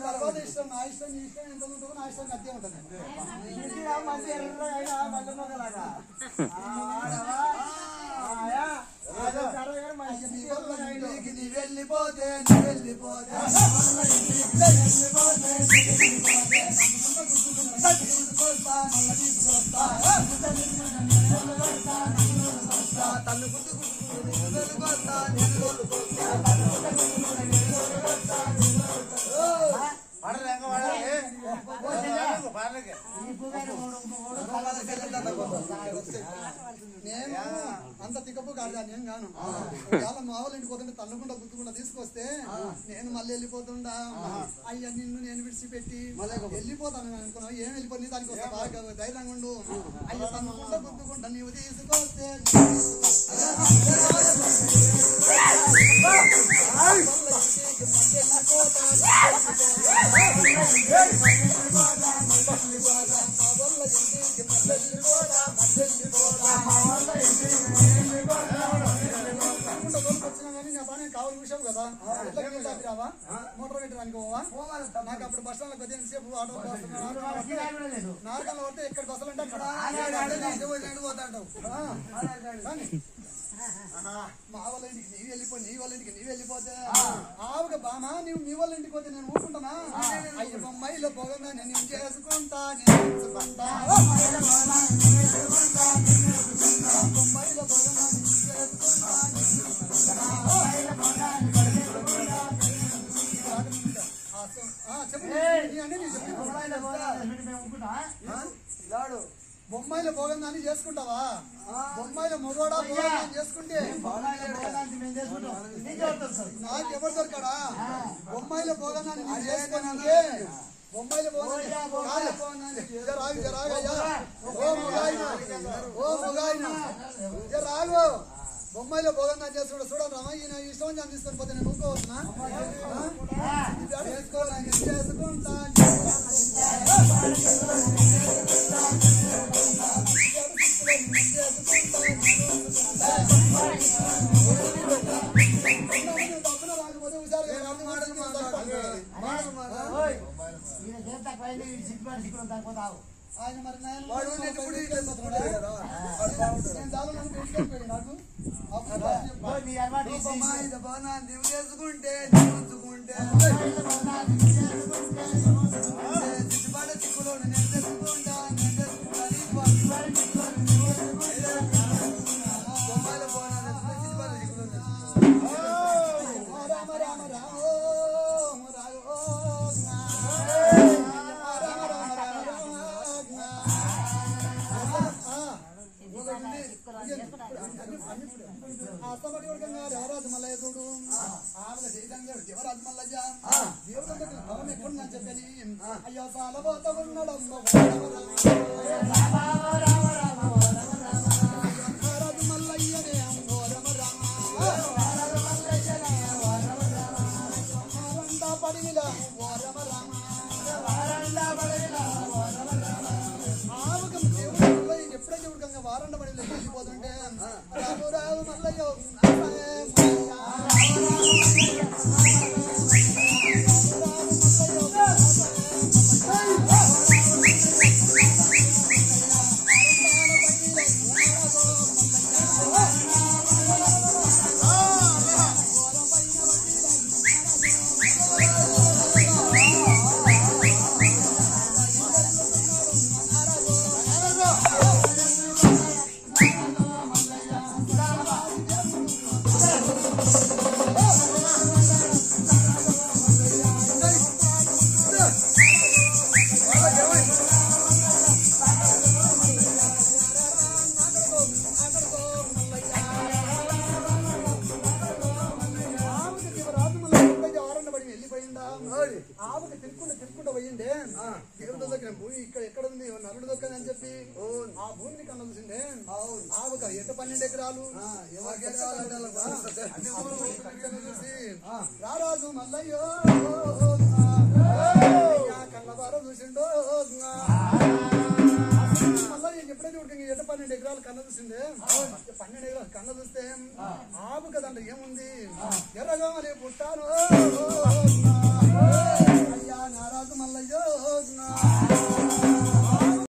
తర్వాత ఇష్టం నా ఇష్టం నీ ఇష్టం ఎంత ఉంటుందో నా ఇష్టం అదే ఉంటుంది మంచి ఎర్రగా మల్లలాగా వెళ్ళిపోతే తల్లి నేను అంత తిక్కపు కాదు నేను గాను ఇవాళ మా వాళ్ళు ఇంటికి పోతుంటే తల్లకుండా గుర్తుకుండా తీసుకొస్తే నేను మళ్ళీ వెళ్ళిపోతుండా అయ్యా నిన్ను నేను విడిచిపెట్టి వెళ్ళిపోతాను అనుకున్నావు ఏం వెళ్ళిపోయి దానికి బాగా ధైర్యంగా ఉండు అయ్యా తల్లకుండా గుర్తుకుంటా నీవు తీసుకొస్తే కావాలి చూసావు కదా రావా మోటార్ పెట్టడానికి పోవా నాకు అప్పుడు బస్ స్టాండ్ కొద్దిగా సేపు ఆటో నార్కల్లో పడితే ఎక్కడ బస్సులు అంటే అక్కడ పోతాంటావు మా వాళ్ళ ఇంటికి నీ వాళ్ళ ఇంటికి నీ వెళ్ళిపోతే ఆవుగా బామా నువ్వు మీ వాళ్ళ ఇంటికి పోతే నేను ఊరుకుంటానా అయ్యి బొమ్మాయిలో పోగా నేను చేసుకుంటా బొమ్మాయిలో పోగా బొమ్మాయిలో పోగందాన్ని చేసుకుంటావా బొమ్మాయిలో మొగోడా చేసుకుంటే నాకు ఎవరు దొరకడా బొమ్మాయిలో పోగందాన్ని చేసుకున్నాను బొమ్మాయిలో రాగు బొమ్మాయిలో భోగంగా చేసుకుంటా చూడండి రామా ఈయన ఇష్టం తీసుకొని పోతే నేను ఊరుకోవచ్చునా చేసుకుంటా ఆయన మరి నేను చేసుకుంటే చిక్కులో నేను తెచ్చుకుంటా దేవరాజు మల్లయ్య చూడు ఆమె దేవరాజు మల్లయ్య దేవుడు ఎక్కడున్నా చెప్పని అయ్యో సాలబోత ఉండడం రాజు మల్లయ్యనే వారంతా పడిలా ఓరమ రామ ఎప్పుడైతే ఉడకంగా వారంట పడి వెళ్ళిపోతుంటే రాజు రాజు మల్లయ్య ఆవుకి తిరుక్కుంటూ పోయిండే దేవుడి దగ్గర భూమి ఇక్కడ ఎక్కడ ఉంది నరుడు దొక్కని అని చెప్పి ఆ భూమిని కన్నా చూసిండే ఆవుక ఎంత 12 ఎకరాలు చూసి రారాజు మల్లయ్యో కళ్ళ బార చూసిండో మళ్ళీ ఎప్పుడైతే ఉడికి 12 ఎకరాలు కన్న చూసిండే 12 ఎకరాలు కన్న చూస్తే ఆపు కదండి ఏముంది ఎర్రగా మరి పుట్టాను